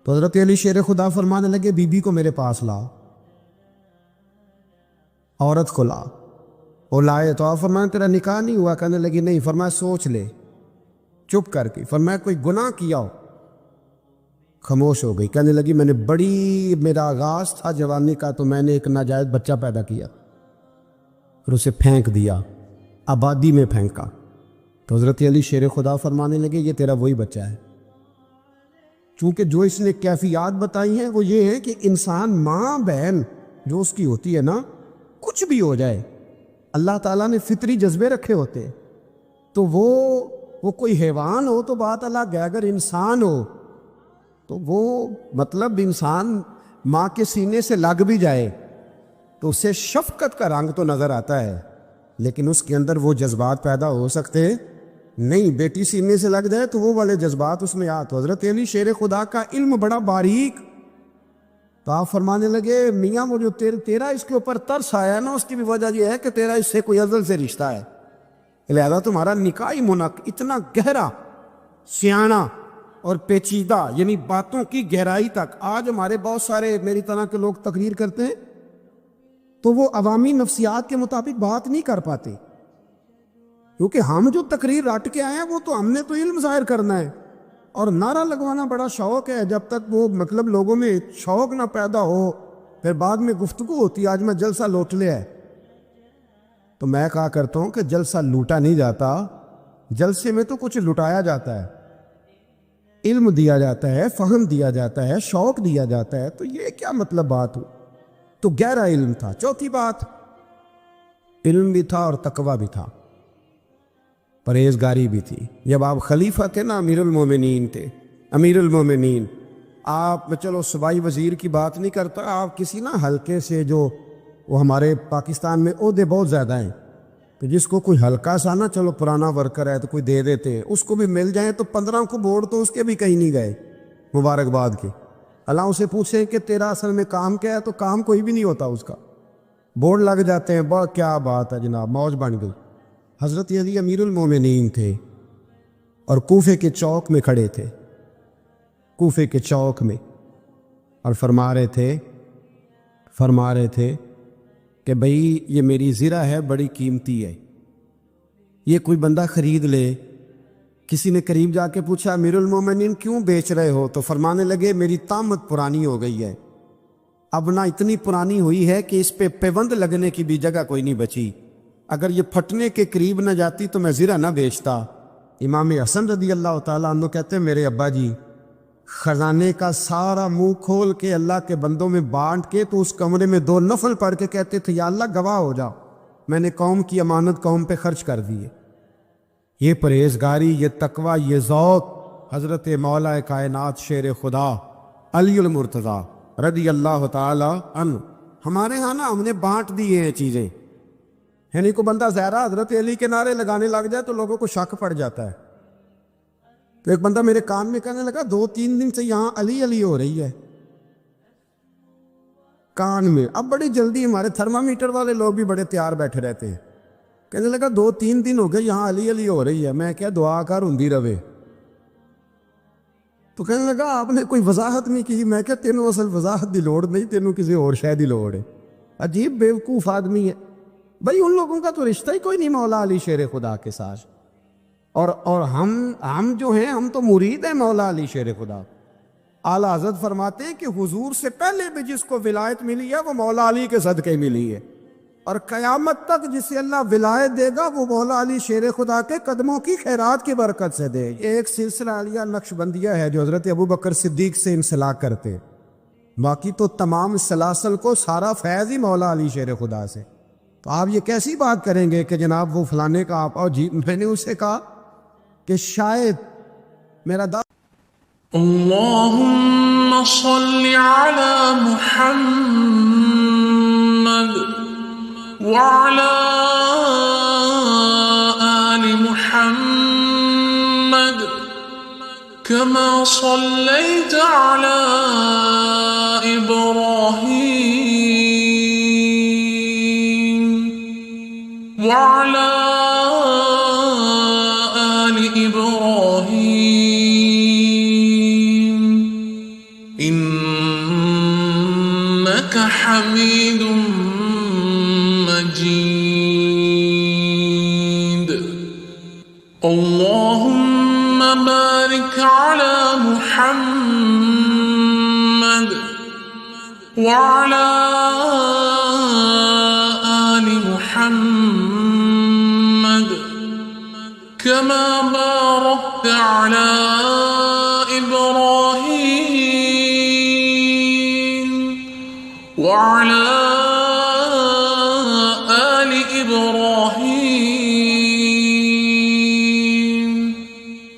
تو حضرت علی شیر خدا فرمانے لگے بی بی کو میرے پاس لا، عورت کو لا. وہ لائے تو آپ فرمایا تیرا نکاح نہیں ہوا؟ کہنے لگی نہیں. فرمایا سوچ لے. چپ کر کے. فرمایا کوئی گناہ کیا ہو؟ خاموش ہو گئی. کہنے لگی میں نے میرا آغاز تھا جوانی کا تو میں نے ایک ناجائز بچہ پیدا کیا اور اسے پھینک دیا، آبادی میں پھینکا. تو حضرت علی شیر خدا فرمانے لگے یہ تیرا وہی بچہ ہے. چونکہ جو اس نے کیفیات بتائی ہیں وہ یہ ہے کہ انسان ماں بہن جو اس کی ہوتی ہے نا، کچھ بھی ہو جائے، اللہ تعالیٰ نے فطری جذبے رکھے ہوتے، تو وہ کوئی حیوان ہو تو بات الگ ہے، اگر انسان ہو تو وہ مطلب انسان ماں کے سینے سے لگ بھی جائے تو اسے شفقت کا رنگ تو نظر آتا ہے، لیکن اس کے اندر وہ جذبات پیدا ہو سکتے نہیں. بیٹی سینے سے لگ جائے تو وہ والے جذبات اس میں تو حضرت علی شیر خدا کا علم بڑا باریک. تو آپ فرمانے لگے میاں وہ جو تیرا اس کے اوپر ترس آیا نا، اس کی بھی وجہ یہ ہے کہ تیرا اس سے کوئی ازل سے رشتہ ہے، لہذا تمہارا نکاحی اتنا گہرا، سیانہ اور پیچیدہ، یعنی باتوں کی گہرائی تک. آج ہمارے بہت سارے میری طرح کے لوگ تقریر کرتے ہیں تو وہ عوامی نفسیات کے مطابق بات نہیں کر پاتے، کیونکہ ہم جو تقریر رٹ کے آئے ہیں وہ تو ہم نے تو علم ظاہر کرنا ہے، اور نعرہ لگوانا بڑا شوق ہے. جب تک وہ مطلب لوگوں میں شوق نہ پیدا ہو پھر بعد میں گفتگو ہوتی ہے آج میں جلسہ لوٹ لیا ہے. تو میں کہا کرتا ہوں کہ جلسہ لوٹا نہیں جاتا، جلسے میں تو کچھ لٹایا جاتا ہے، علم دیا جاتا ہے، فہم دیا جاتا ہے، شوق دیا جاتا ہے. تو یہ کیا مطلب بات ہو؟ تو گہرا علم تھا. چوتھی بات، علم بھی تھا اور تقوی بھی تھا، پرہیزگاری بھی تھی. جب آپ خلیفہ تھے نا، امیر المومنین تھے، امیر المومنین، آپ چلو صوبائی وزیر کی بات نہیں کرتا، آپ کسی نا حلقے سے، جو وہ ہمارے پاکستان میں عہدے بہت زیادہ ہیں، کہ جس کو کوئی ہلکا سا نا چلو پرانا ورکر ہے تو کوئی دے دیتے، اس کو بھی مل جائیں تو 15 کو بورڈ تو اس کے بھی کہیں نہیں گئے مبارکباد کے. اللہ اسے پوچھیں کہ تیرا اصل میں کام کیا ہے تو کام کوئی بھی نہیں ہوتا اس کا، بورڈ لگ جاتے ہیں. بہت کیا بات ہے جناب، موج بن گئی. حضرت علی امیر المومنین تھے اور کوفے کے چوک میں کھڑے تھے، کوفے کے چوک میں، اور فرما رہے تھے کہ بھئی یہ میری زرہ ہے، بڑی قیمتی ہے، یہ کوئی بندہ خرید لے. کسی نے قریب جا کے پوچھا امیر المومنین کیوں بیچ رہے ہو؟ تو فرمانے لگے میری طامت پرانی ہو گئی ہے، اب نہ اتنی پرانی ہوئی ہے کہ اس پہ پیوند لگنے کی بھی جگہ کوئی نہیں بچی، اگر یہ پھٹنے کے قریب نہ جاتی تو میں زرہ نہ بیچتا۔ امام حسن رضی اللہ تعالیٰ عنہ کہتے ہیں میرے ابا جی خزانے کا سارا منہ کھول کے اللہ کے بندوں میں بانٹ کے تو اس کمرے میں 2 نفل پڑھ کے کہتے تھے یا اللہ گواہ ہو جاؤ، میں نے قوم کی امانت قوم پہ خرچ کر دی ہے۔ یہ پرہیزگاری، یہ تقوی، یہ ذوق حضرت مولا کائنات شیر خدا علی المرتضیٰ رضی اللہ تعالی عنہ ہمارے ہاں نا ہم نے بانٹ دیے ہیں چیزیں، یعنی کو بندہ زہرا حضرت علی کے نعرے لگانے لگ جائے تو لوگوں کو شک پڑ جاتا ہے۔ تو ایک بندہ میرے کان میں کہنے لگا 2-3 دن سے یہاں علی علی ہو رہی ہے کان میں۔ اب بڑی جلدی ہمارے تھرمامیٹر والے لوگ بھی بڑے تیار بیٹھے رہتے ہیں، کہنے لگا 2-3 دن ہو گئے یہاں علی علی ہو رہی ہے۔ میں کیا دعا کر ہندی روے، تو کہنے لگا آپ نے کوئی وضاحت نہیں کی۔ میں کیا تینوں اصل وضاحت دی لوڑ نہیں، تینوں کسی اور شے دی لوڑ ہے۔ عجیب بیوقوف آدمی ہے بھائی، ان لوگوں کا تو رشتہ ہی کوئی نہیں مولا علی شیر خدا کے ساتھ، اور ہم جو ہیں ہم تو مرید ہیں مولا علی شیر خدا۔ اعلیٰ حضرت فرماتے ہیں کہ حضور سے پہلے بھی جس کو ولایت ملی ہے وہ مولا علی کے صدقے ملی ہے، اور قیامت تک جسے اللہ ولایت دے گا وہ مولا علی شیر خدا کے قدموں کی خیرات کی برکت سے دے۔ یہ ایک سلسلہ علیہ نقشبندیہ ہے جو حضرت ابوبکر صدیق سے انسلاک کرتے، باقی تو تمام سلاسل کو سارا فیض ہی مولا علی شیر خدا سے۔ تو آپ یہ کیسی بات کریں گے کہ جناب وہ فلانے کا آپ، اور جی میں نے اسے کہا کہ شاید میرا اللهم صل على محمد وعلى آل محمد كما صليت على إبراهيم وعلى آل إبراهيم إنك حميد مجيد اللهم بارك على محمد وعلى آل محمد كما باركت على إبراهيم وعلى آل إبراهيم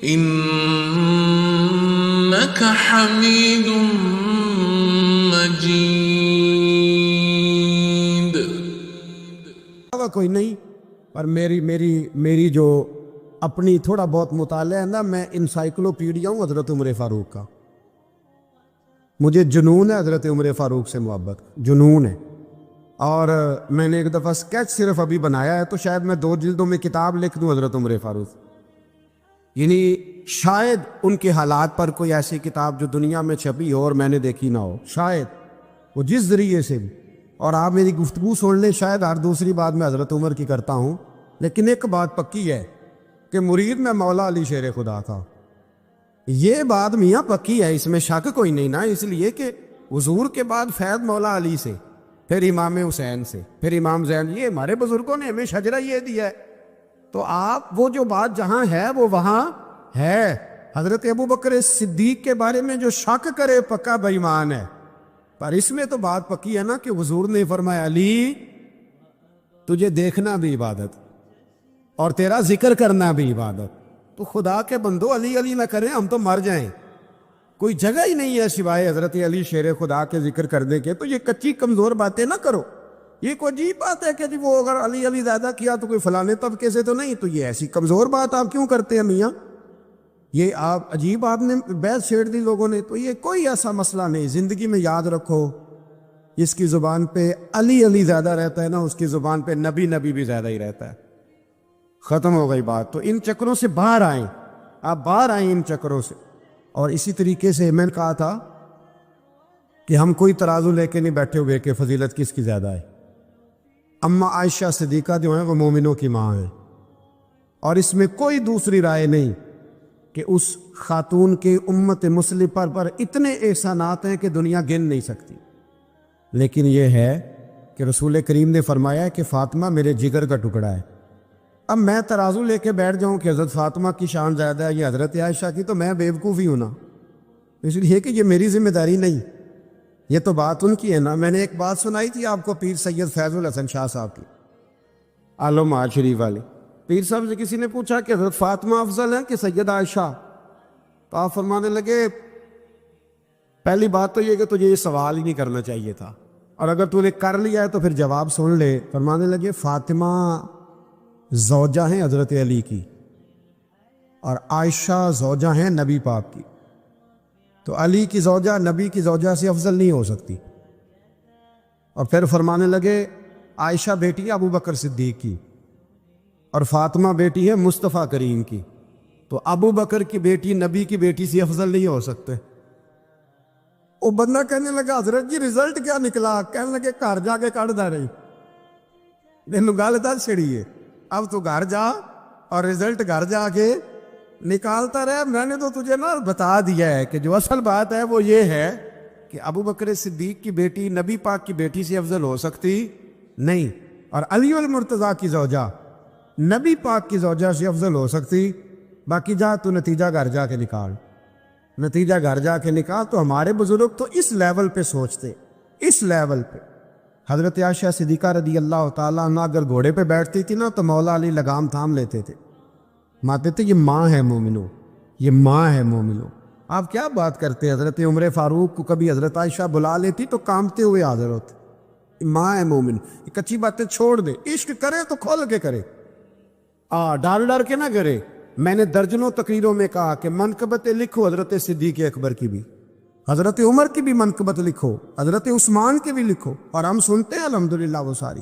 إنك حميد مجيد۔ کوئی نہیں، پر میری جو اپنی تھوڑا بہت مطالعہ ہے نا، میں انسائکلوپیڈیا ہوں حضرت عمر فاروق کا۔ مجھے جنون ہے حضرت عمر فاروق سے محبت، جنون ہے۔ اور میں نے ایک دفعہ سکیچ صرف ابھی بنایا ہے، تو شاید میں 2 جلدوں میں کتاب لکھ دوں حضرت عمر فاروق، یعنی شاید ان کے حالات پر کوئی ایسی کتاب جو دنیا میں چھپی ہو اور میں نے دیکھی نہ ہو، شاید وہ جس ذریعے سے بھی۔ اور آپ میری گفتگو سن لیں، شاید ہر دوسری بات میں حضرت عمر کی کرتا ہوں، لیکن ایک بات پکی ہے کہ مرید میں مولا علی شیر خدا کا، یہ بات میاں پکی ہے، اس میں شک کوئی نہیں نا، اس لیے کہ حضور کے بعد فیض مولا علی سے، پھر امام حسین سے، پھر امام زین، یہ ہمارے بزرگوں نے ہمیں شجرہ یہ دیا ہے۔ تو آپ وہ جو بات جہاں ہے وہ وہاں ہے۔ حضرت ابوبکر صدیق کے بارے میں جو شک کرے پکا بے ایمان ہے، پر اس میں تو بات پکی ہے نا کہ حضور نے فرمایا علی تجھے دیکھنا بھی عبادت اور تیرا ذکر کرنا بھی عبادت، تو خدا کے بندو علی علی نہ کریں، ہم تو مر جائیں۔ کوئی جگہ ہی نہیں ہے سوائے حضرت علی شیر خدا کے ذکر کرنے کے، تو یہ کچی کمزور باتیں نہ کرو۔ یہ کوئی عجیب بات ہے کہ جی وہ اگر علی علی زیادہ کیا تو کوئی فلانے طبقے سے تو نہیں، تو یہ ایسی کمزور بات آپ کیوں کرتے ہیں میاں؟ یہ آپ عجیب آپ نے بحث چھیڑ دی لوگوں نے۔ تو یہ کوئی ایسا مسئلہ نہیں، زندگی میں یاد رکھو، جس کی زبان پہ علی علی زیادہ رہتا ہے نا، اس کی زبان پہ نبی نبی بھی زیادہ ہی رہتا ہے۔ ختم ہو گئی بات۔ تو ان چکروں سے باہر آئیں، آپ باہر آئیں ان چکروں سے۔ اور اسی طریقے سے میں نے کہا تھا کہ ہم کوئی ترازو لے کے نہیں بیٹھے ہوئے کہ فضیلت کس کی زیادہ ہے۔ اما عائشہ صدیقہ جو ہیں وہ مومنوں کی ماں ہیں، اور اس میں کوئی دوسری رائے نہیں کہ اس خاتون کے امت مسلمہ پر اتنے احسانات ہیں کہ دنیا گن نہیں سکتی۔ لیکن یہ ہے کہ رسول کریم نے فرمایا ہے کہ فاطمہ میرے جگر کا ٹکڑا ہے. اب میں ترازو لے کے بیٹھ جاؤں کہ حضرت فاطمہ کی شان زیادہ ہے یا حضرت عائشہ کی، تو میں بیوقوف ہی ہوں نا. اس لیے کہ یہ میری ذمہ داری نہیں، یہ تو بات ان کی ہے نا. میں نے ایک بات سنائی تھی آپ کو پیر سید فیض الحسن شاہ صاحب کی، عالم آج شریف والی. پیر صاحب سے کسی نے پوچھا کہ حضرت فاطمہ افضل ہے کہ سید عائشہ؟ تو آپ فرمانے لگے پہلی بات تو یہ کہ تجھے یہ سوال ہی نہیں کرنا چاہیے تھا، اور اگر تو نے کر لیا ہے تو پھر جواب سن لے. فرمانے لگے فاطمہ زوجہ ہیں حضرت علی کی، اور عائشہ زوجہ ہیں نبی پاک کی. تو علی کی زوجہ نبی کی زوجہ سے افضل نہیں ہو سکتی. اور پھر فرمانے لگے عائشہ بیٹی ہے ابو بکر صدیق کی، اور فاطمہ بیٹی ہے مصطفیٰ کریم کی. تو ابو بکر کی بیٹی نبی کی بیٹی سے افضل نہیں ہو سکتے. وہ بندہ کہنے لگا حضرت جی رزلٹ کیا نکلا؟ کہنے لگے گھر جا کے کڑھ دا رہی. تینوں گل دس چھڑی ہے، اب تو گھر جا اور رزلٹ گھر جا کے نکالتا رہے. میں نے تو تجھے نا بتا دیا ہے کہ جو اصل بات ہے وہ یہ ہے کہ ابو بکر صدیق کی بیٹی نبی پاک کی بیٹی سے افضل ہو سکتی نہیں، اور علی المرتضیٰ کی زوجہ نبی پاک کی زوجہ سے افضل ہو سکتی. باقی جا تو نتیجہ گھر جا کے نکال، نتیجہ گھر جا کے نکال. تو ہمارے بزرگ تو اس لیول پہ سوچتے، اس لیول پہ. حضرت عائشہ صدیقہ رضی اللہ تعالیٰ عنہ اگر گھوڑے پہ بیٹھتی تھی نا تو مولا علی لگام تھام لیتے تھے، ماتے تھے یہ ماں ہے مومنو، یہ ماں ہے مومنو. آپ کیا بات کرتے؟ حضرت عمر فاروق کو کبھی حضرت عائشہ بلا لیتی تو کانپتے ہوئے حاضر ہوتے. ماں ہے مومن. یہ کچی باتیں چھوڑ دے، عشق کرے تو کھول کے کرے، ڈر ڈر کے نہ کرے. میں نے درجنوں تقریروں میں کہا کہ منقبتیں لکھو حضرت صدیق اکبر کی بھی، حضرت عمر کی بھی منقبت لکھو، حضرت عثمان کی بھی لکھو، اور ہم سنتے ہیں الحمدللہ وہ ساری.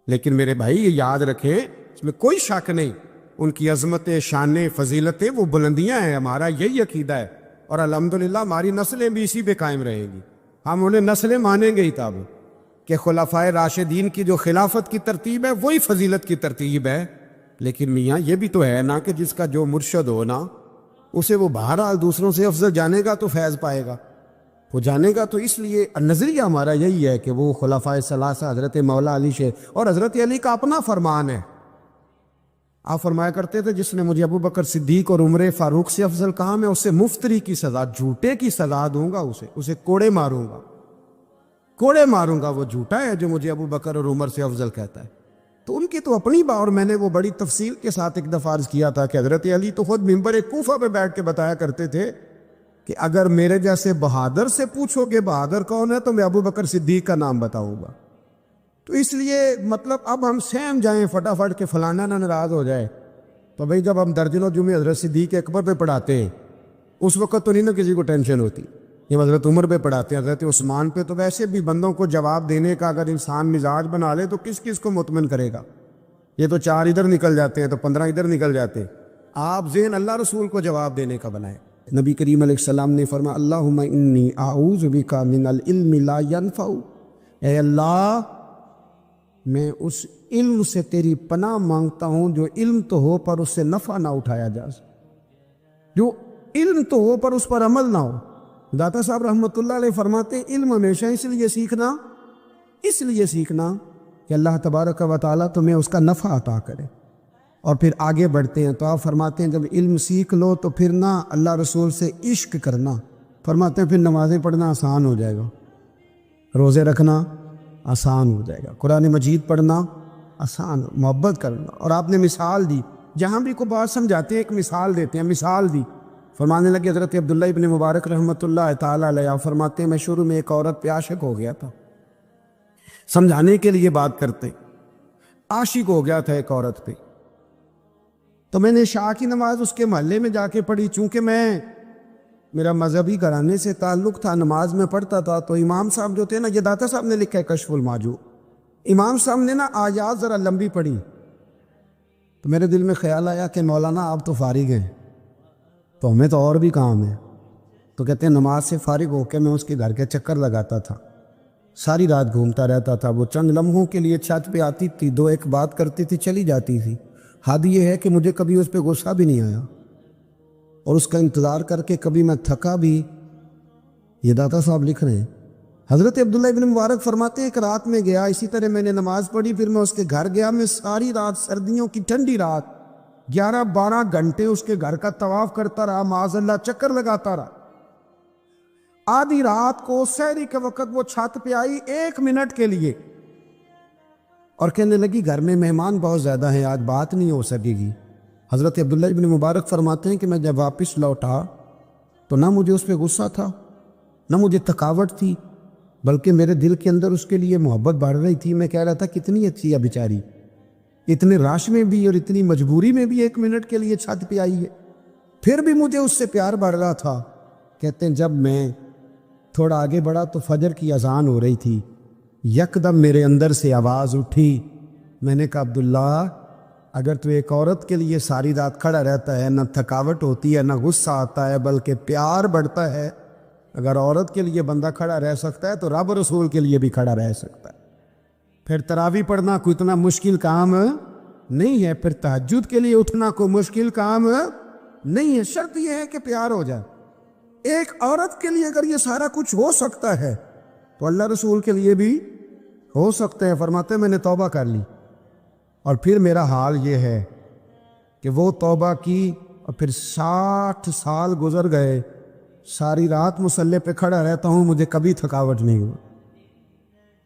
لیکن میرے بھائی یہ یاد رکھیں، اس میں کوئی شک نہیں، ان کی عظمتیں، شانیں، فضیلتیں وہ بلندیاں ہیں. ہمارا یہی عقیدہ ہے، اور الحمدللہ ہماری نسلیں بھی اسی پہ قائم رہیں گی. ہم انہیں نسلیں مانیں گے ہی تب کہ خلفائے راشدین کی جو خلافت کی ترتیب ہے وہی فضیلت کی ترتیب ہے. لیکن میاں یہ بھی تو ہے نا کہ جس کا جو مرشد ہو نا اسے وہ بہرحال دوسروں سے افضل جانے گا تو فیض پائے گا، وہ جانے گا. تو اس لیے نظریہ ہمارا یہی ہے کہ وہ خلفائے ثلاثہ حضرت مولا علی سے، اور حضرت علی کا اپنا فرمان ہے. آپ فرمایا کرتے تھے جس نے مجھے ابو بکر صدیق اور عمر فاروق سے افضل کہا میں اسے مفتری کی سزا، جھوٹے کی سزا دوں گا، اسے کوڑے ماروں گا، کوڑے ماروں گا. وہ جھوٹا ہے جو مجھے ابو بکر اور عمر سے افضل کہتا ہے. تو ان کی تو اپنی بات، اور میں نے وہ بڑی تفصیل کے ساتھ ایک دفعہ عرض کیا تھا کہ حضرت علی تو خود ممبر کوفہ پہ بیٹھ کے بتایا کرتے تھے کہ اگر میرے جیسے بہادر سے پوچھو کہ بہادر کون ہے تو میں ابو بکر صدیق کا نام بتاؤں گا. تو اس لیے مطلب اب ہم سہم جائیں فٹافٹ کہ فلانا نہ ناراض ہو جائے. تو بھئی جب ہم درجنوں جمعے حضرت صدیق اکبر پہ پڑھاتے ہیں اس وقت تو نہیں نا کسی کو ٹینشن ہوتی. یہ حضرت عمر پہ پڑھاتے ہیں، حضرت عثمان پہ، تو ویسے بھی بندوں کو جواب دینے کا اگر انسان مزاج بنا لے تو کس کس کو مطمئن کرے گا. یہ تو 4 ادھر نکل جاتے ہیں تو 15 ادھر نکل جاتے ہیں. آپ ذہن اللہ رسول کو جواب دینے کا بنائیں. نبی کریم علیہ السلام نے فرمایا اللہم انی اعوذ بک من العلم لا ینفع، اے اللہ میں اس علم سے تیری پناہ مانگتا ہوں جو علم تو ہو پر اس سے نفع نہ اٹھایا جا سکے، جو علم تو ہو پر اس پر عمل نہ ہو. داتا صاحب رحمۃ اللہ علیہ فرماتے ہیں علم ہمیشہ اس لیے سیکھنا کہ اللہ تبارک و تعالیٰ تمہیں اس کا نفع عطا کرے. اور پھر آگے بڑھتے ہیں تو آپ فرماتے ہیں جب علم سیکھ لو تو پھر نہ اللہ رسول سے عشق کرنا، فرماتے ہیں پھر نمازیں پڑھنا آسان ہو جائے گا، روزے رکھنا آسان ہو جائے گا، قرآن مجید پڑھنا آسان، محبت کرنا. اور آپ نے مثال دی، جہاں بھی کوئی بات سمجھاتے ہیں ایک مثال دیتے ہیں. مثال دی، فرمانے لگے حضرت عبداللہ ابن مبارک رحمۃ اللہ تعالیٰ علیہ فرماتے ہیں میں شروع میں ایک عورت پہ عاشق ہو گیا تھا. سمجھانے کے لیے بات کرتے، عاشق ہو گیا تھا ایک عورت پہ. تو میں نے عشاء کی نماز اس کے محلے میں جا کے پڑھی. چونکہ میرا مذہبی گھرانے سے تعلق تھا، نماز میں پڑھتا تھا. تو امام صاحب جو تھے نا، یہ داتا صاحب نے لکھا ہے کشف الماجو، امام صاحب نے نا آیات ذرا لمبی پڑھی. تو میرے دل میں خیال آیا کہ مولانا آپ تو فارغ ہیں تو ہمیں تو اور بھی کام ہے. تو کہتے ہیں نماز سے فارغ ہو کے میں اس کے گھر کے چکر لگاتا تھا، ساری رات گھومتا رہتا تھا. وہ چند لمحوں کے لیے چھت پہ آتی تھی، 2-1 بات کرتی تھی، چلی جاتی تھی. حد یہ ہے کہ مجھے کبھی اس پہ غصہ بھی نہیں آیا، اور اس کا انتظار کر کے کبھی میں تھکا بھی. یہ داتا صاحب لکھ رہے ہیں حضرت عبداللہ ابن مبارک فرماتے ہیں ایک رات میں گیا، اسی طرح میں نے نماز پڑھی، پھر میں اس کے گھر گیا، میں ساری رات، سردیوں کی ٹھنڈی رات 11-12 گھنٹے اس کے گھر کا طواف کرتا رہا، معاذ اللہ چکر لگاتا رہا۔ آدھی رات کو سحری کے وقت وہ چھت پہ آئی 1 منٹ کے لیے اور کہنے لگی گھر میں مہمان بہت زیادہ ہیں، آج بات نہیں ہو سکے گی۔ حضرت عبداللہ ابن مبارک فرماتے ہیں کہ میں جب واپس لوٹا تو نہ مجھے اس پہ غصہ تھا، نہ مجھے تھکاوٹ تھی، بلکہ میرے دل کے اندر اس کے لیے محبت بڑھ رہی تھی۔ میں کہہ رہا تھا کتنی اچھی ہے بیچاری، اتنے راش میں بھی اور اتنی مجبوری میں بھی 1 منٹ کے لیے چھت پہ آئی ہے، پھر بھی مجھے اس سے پیار بڑھ رہا تھا۔ کہتے ہیں جب میں تھوڑا آگے بڑھا تو فجر کی اذان ہو رہی تھی، یکدم میرے اندر سے آواز اٹھی، میں نے کہا عبداللہ اگر تو ایک عورت کے لیے ساری رات کھڑا رہتا ہے، نہ تھکاوٹ ہوتی ہے، نہ غصہ آتا ہے، بلکہ پیار بڑھتا ہے، اگر عورت کے لیے بندہ کھڑا رہ سکتا ہے تو رب رسول کے لیے بھی کھڑا رہ سکتا ہے۔ پھر تراویح پڑھنا کوئی اتنا مشکل کام نہیں ہے، پھر تہجد کے لیے اٹھنا کوئی مشکل کام نہیں ہے، شرط یہ ہے کہ پیار ہو جائے۔ ایک عورت کے لیے اگر یہ سارا کچھ ہو سکتا ہے تو اللہ رسول کے لیے بھی ہو سکتا ہے۔ فرماتے ہیں میں نے توبہ کر لی اور پھر میرا حال یہ ہے کہ وہ توبہ کی اور پھر 60 سال گزر گئے، ساری رات مصلی پہ کھڑا رہتا ہوں، مجھے کبھی تھکاوٹ نہیں ہوئی،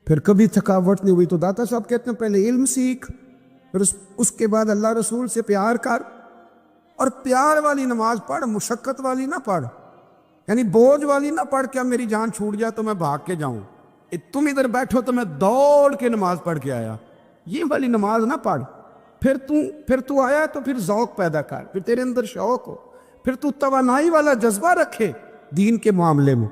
پھر کبھی تھکاوٹ نہیں ہوئی۔ تو داتا صاحب کہتے ہیں پہلے علم سیکھ، پھر اس کے بعد اللہ رسول سے پیار کر، اور پیار والی نماز پڑھ، مشقت والی نہ پڑھ، یعنی بوجھ والی نہ پڑھ کہ اب میری جان چھوٹ جائے تو میں بھاگ کے جاؤں، تم ادھر بیٹھو تو میں دوڑ کے نماز پڑھ کے آیا، یہ والی نماز نہ پڑھ۔ پھر تو آیا تو پھر ذوق پیدا کر، پھر تیرے اندر شوق ہو، پھر تو توانائی والا جذبہ رکھے دین کے معاملے میں۔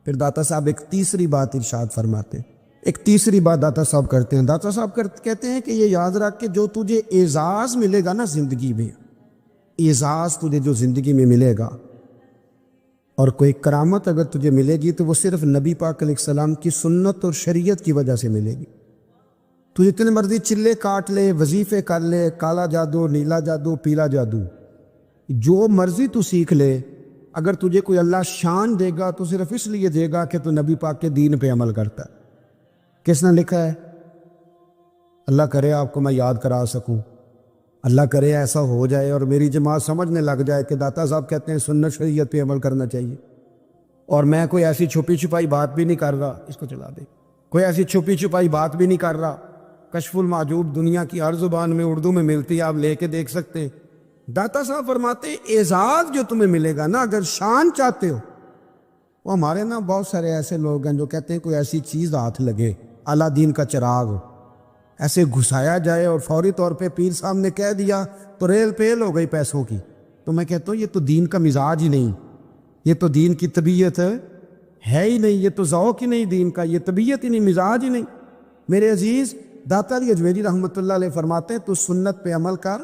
پھر داتا صاحب ایک تیسری بات ارشاد فرماتے ہیں، ایک تیسری بات داتا صاحب کرتے ہیں، داتا صاحب کہتے ہیں کہ یہ یاد رکھ کہ جو تجھے اعزاز ملے گا نا زندگی میں، اعزاز تجھے جو زندگی میں ملے گا اور کوئی کرامت اگر تجھے ملے گی تو وہ صرف نبی پاک علیہ السلام کی سنت اور شریعت کی وجہ سے ملے گی۔ تو جتنے مرضی چلے کاٹ لے، وظیفے کر لے، کالا جادو، نیلا جادو، پیلا جادو، جو مرضی تو سیکھ لے، اگر تجھے کوئی اللہ شان دے گا تو صرف اس لیے دے گا کہ تو نبی پاک کے دین پہ عمل کرتا ہے۔ کس نے لکھا ہے؟ اللہ کرے آپ کو میں یاد کرا سکوں، اللہ کرے ایسا ہو جائے اور میری جماعت سمجھنے لگ جائے کہ داتا صاحب کہتے ہیں سنت شریعت پہ عمل کرنا چاہیے، اور میں کوئی ایسی چھپی چھپائی بات بھی نہیں کر رہا، اس کو چلا دے، کوئی ایسی چھپی چھپائی بات بھی نہیں کر رہا، کشف المعجوب دنیا کی ہر زبان میں اردو میں ملتی ہے، آپ لے کے دیکھ سکتے ہیں۔ داتا صاحب فرماتے ہیں اعزاز جو تمہیں ملے گا نا، اگر شان چاہتے ہو، وہ ہمارے نا بہت سارے ایسے لوگ ہیں جو کہتے ہیں کوئی ایسی چیز ہاتھ لگے، اعلیٰ دین کا چراغ ایسے گھسایا جائے اور فوری طور پہ پیر صاحب نے کہہ دیا تو ریل پیل ہو گئی پیسوں کی، تو میں کہتا ہوں یہ تو دین کا مزاج ہی نہیں، یہ تو دین کی طبیعت ہے ہی نہیں، یہ تو ذوق ہی نہیں دین کا، یہ طبیعت ہی نہیں، مزاج ہی نہیں۔ میرے عزیز داتا علی اجمیری رحمۃ اللہ علیہ فرماتے ہیں تو سنت پہ عمل کر،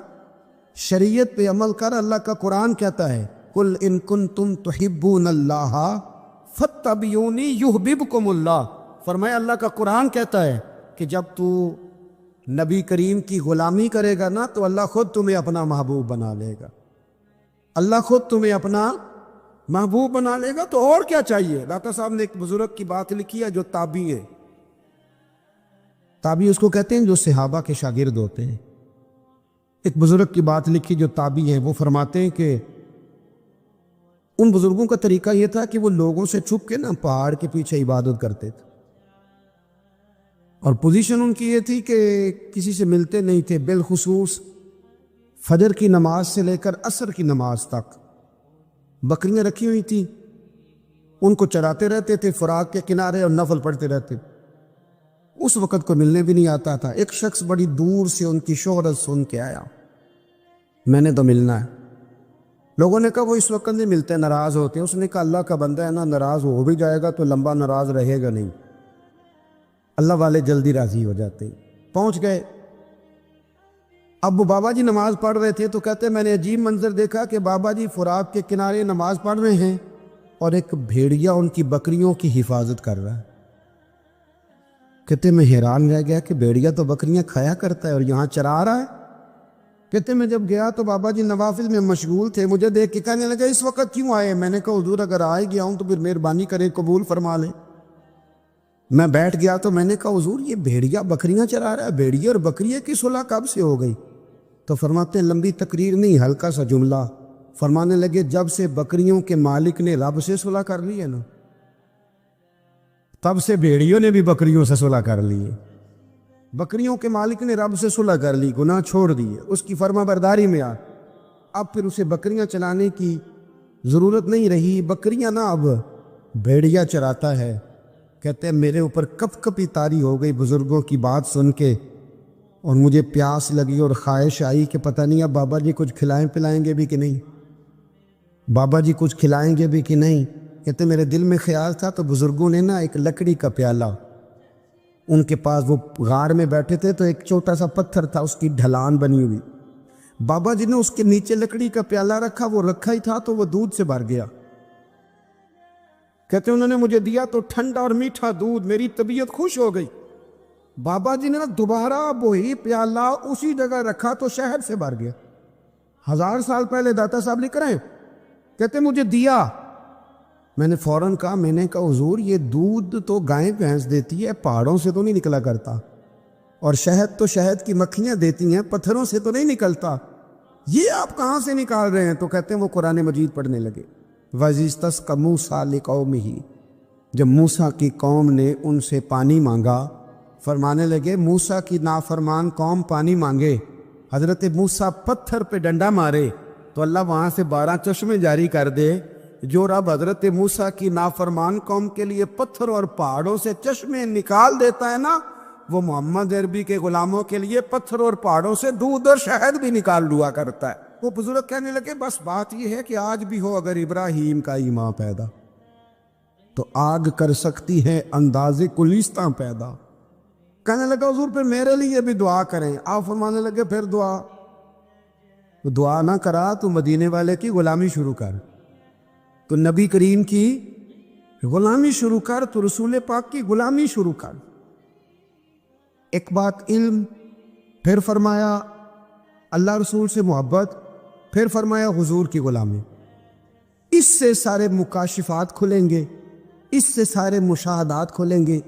شریعت پہ عمل کر۔ اللہ کا قرآن کہتا ہے قل ان کنتم تحبون اللہ فاتبعونی یحببکم اللہ، فرمایا اللہ کا قرآن کہتا ہے کہ جب تو نبی کریم کی غلامی کرے گا نا تو اللہ خود تمہیں اپنا محبوب بنا لے گا، اللہ خود تمہیں اپنا محبوب بنا لے گا۔ تو اور کیا چاہیے؟ داتا صاحب نے ایک بزرگ کی بات لکھی ہے جو تابعی ہے، تابعی اس کو کہتے ہیں جو صحابہ کے شاگرد ہوتے ہیں۔ ایک بزرگ کی بات لکھی جو تابعی ہیں، وہ فرماتے ہیں کہ ان بزرگوں کا طریقہ یہ تھا کہ وہ لوگوں سے چھپ کے نا پہاڑ کے پیچھے عبادت کرتے تھے، اور پوزیشن ان کی یہ تھی کہ کسی سے ملتے نہیں تھے، بالخصوص فجر کی نماز سے لے کر عصر کی نماز تک بکریاں رکھی ہوئی تھیں، ان کو چراتے رہتے تھے فراق کے کنارے اور نفل پڑھتے رہتے۔ اس وقت کو ملنے بھی نہیں آتا تھا۔ ایک شخص بڑی دور سے ان کی شہرت سن کے آیا، میں نے تو ملنا ہے۔ لوگوں نے کہا وہ اس وقت نہیں ملتے، ناراض ہوتے ہیں۔ اس نے کہا اللہ کا بندہ ہے نا، ناراض ہو بھی جائے گا تو لمبا ناراض رہے گا نہیں، اللہ والے جلدی راضی ہو جاتے ہیں۔ پہنچ گئے، اب وہ بابا جی نماز پڑھ رہے تھے تو کہتے میں نے عجیب منظر دیکھا کہ بابا جی فراق کے کنارے نماز پڑھ رہے ہیں اور ایک بھیڑیا ان کی بکریوں کی حفاظت کر رہا ہے۔ کہتے میں حیران رہ گیا کہ بھیڑیا تو بکریاں کھایا کرتا ہے اور یہاں چرا رہا ہے۔ کہتے میں جب گیا تو بابا جی نوافل میں مشغول تھے، مجھے دیکھ کے کہنے لگا اس وقت کیوں آئے؟ میں نے کہا حضور اگر آئے گیا ہوں تو پھر مہربانی کرے قبول فرما لیں۔ میں بیٹھ گیا تو میں نے کہا حضور یہ بھیڑیا بکریاں چرا رہا ہے، بھیڑیا اور بکریے کی صلح کب سے ہو گئی؟ تو فرماتے ہیں لمبی تقریر نہیں، ہلکا سا جملہ، فرمانے لگے جب سے بکریوں کے مالک نے رب سے صلح کر لی ہے نا، تب سے بھیڑیوں نے بھی بکریوں سے صلح کر لی ہے۔ بکریوں کے مالک نے رب سے صلح کر لی، گناہ چھوڑ دیے، اس کی فرما برداری میں آ، اب پھر اسے بکریاں چلانے کی ضرورت نہیں رہی۔ بکریاں نہ اب بھیڑیا چراتا ہے۔ کہتے ہیں میرے اوپر کپ کپی طاری ہو گئی بزرگوں کی بات سن کے، اور مجھے پیاس لگی اور خواہش آئی کہ پتہ نہیں اب بابا جی کچھ کھلائیں پلائیں گے بھی کہ نہیں، بابا جی کچھ کھلائیں گے بھی کہ نہیں۔ کہتے میرے دل میں خیال تھا تو بزرگوں نے نا ایک لکڑی کا پیالہ، ان کے پاس وہ غار میں بیٹھے تھے تو ایک چھوٹا سا پتھر تھا، اس کی ڈھلان بنی ہوئی، بابا جی نے اس کے نیچے لکڑی کا پیالہ رکھا، وہ رکھا ہی تھا تو وہ دودھ سے بھر گیا۔ کہتے انہوں نے مجھے دیا تو ٹھنڈا اور میٹھا دودھ، میری طبیعت خوش ہو گئی۔ بابا جی نے دوبارہ وہی پیالہ اسی جگہ رکھا تو شہد سے بھر گیا۔ 1000 سال پہلے داتا صاحب لکھ رہے ہیں، کہتے مجھے دیا، میں نے فوراً کہا، میں نے کہا حضور یہ دودھ تو گائیں بھینس دیتی ہے، پہاڑوں سے تو نہیں نکلا کرتا، اور شہد تو شہد کی مکھیاں دیتی ہیں، پتھروں سے تو نہیں نکلتا، یہ آپ کہاں سے نکال رہے ہیں؟ تو کہتے ہیں وہ قرآن مجید پڑھنے لگے۔ وَإِذِ اسْتَسْقَى مُوسَىٰ لِقَوْمِهِ، جب موسیٰ کی قوم نے ان سے پانی مانگا، فرمانے لگے موسیٰ کی نافرمان قوم پانی مانگے، حضرت موسیٰ پتھر پہ ڈنڈا مارے تو اللہ وہاں سے 12 چشمے جاری کر دے۔ جو رب حضرت موسیٰ کی نافرمان قوم کے لیے پتھر اور پہاڑوں سے چشمے نکال دیتا ہے نا، وہ محمد عربی کے غلاموں کے لیے پتھر اور پہاڑوں سے دودھ اور شہد بھی نکال لیا کرتا ہے۔ وہ بزرگ کہنے لگے بس بات یہ ہے کہ آج بھی ہو اگر ابراہیم کا ایمان پیدا تو آگ کر سکتی ہے انداز کلیستاں پیدا۔ کہنے لگا حضور پھر میرے لیے بھی دعا کریں۔ آپ فرمانے لگے پھر دعا نہ کرا تو مدینے والے کی غلامی شروع کر، تو نبی کریم کی غلامی شروع کر، تو رسول پاک کی غلامی شروع کر۔ ایک بات علم، پھر فرمایا اللہ رسول سے محبت، پھر فرمایا حضور کی غلامی۔ اس سے سارے مکاشفات کھلیں گے، اس سے سارے مشاہدات کھلیں گے،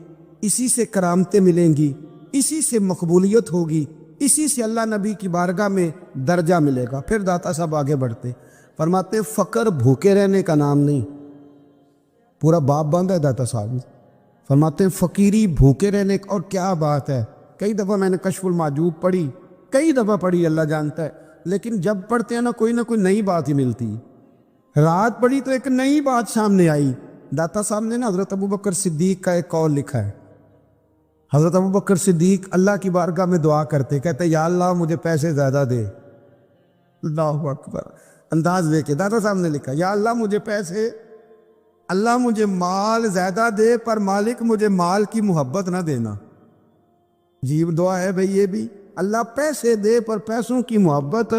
اسی سے کرامتیں ملیں گی، اسی سے مقبولیت ہوگی، اسی سے اللہ نبی کی بارگاہ میں درجہ ملے گا۔ پھر داتا صاحب آگے بڑھتے فرماتے ہیں فقر بھوکے رہنے کا نام نہیں، پورا باب بند ہے داتا صاحب۔ فرماتے ہیں فقیری بھوکے رہنے کا، اور کیا بات ہے، کئی دفعہ میں نے کشف المعجوب پڑھی، کئی دفعہ پڑھی، اللہ جانتا ہے، لیکن جب پڑھتے ہیں نا کوئی نئی بات ہی ملتی۔ رات پڑھی تو ایک نئی بات سامنے آئی۔ داتا صاحب نے نا حضرت ابوبکر صدیق کا ایک قول لکھا ہے۔ حضرت ابوبکر صدیق اللہ کی بارگاہ میں دعا کرتے، کہتے یا اللہ مجھے پیسے زیادہ دے۔ اللہ اکبر، انداز دیکھے داتا صاحب نے لکھا یا اللہ مجھے پیسے، اللہ مجھے مال زیادہ دے، پر مالک مجھے مال کی محبت نہ دینا۔ عجیب دعا ہے بھئی یہ بھی، اللہ پیسے دے پر پیسوں کی محبت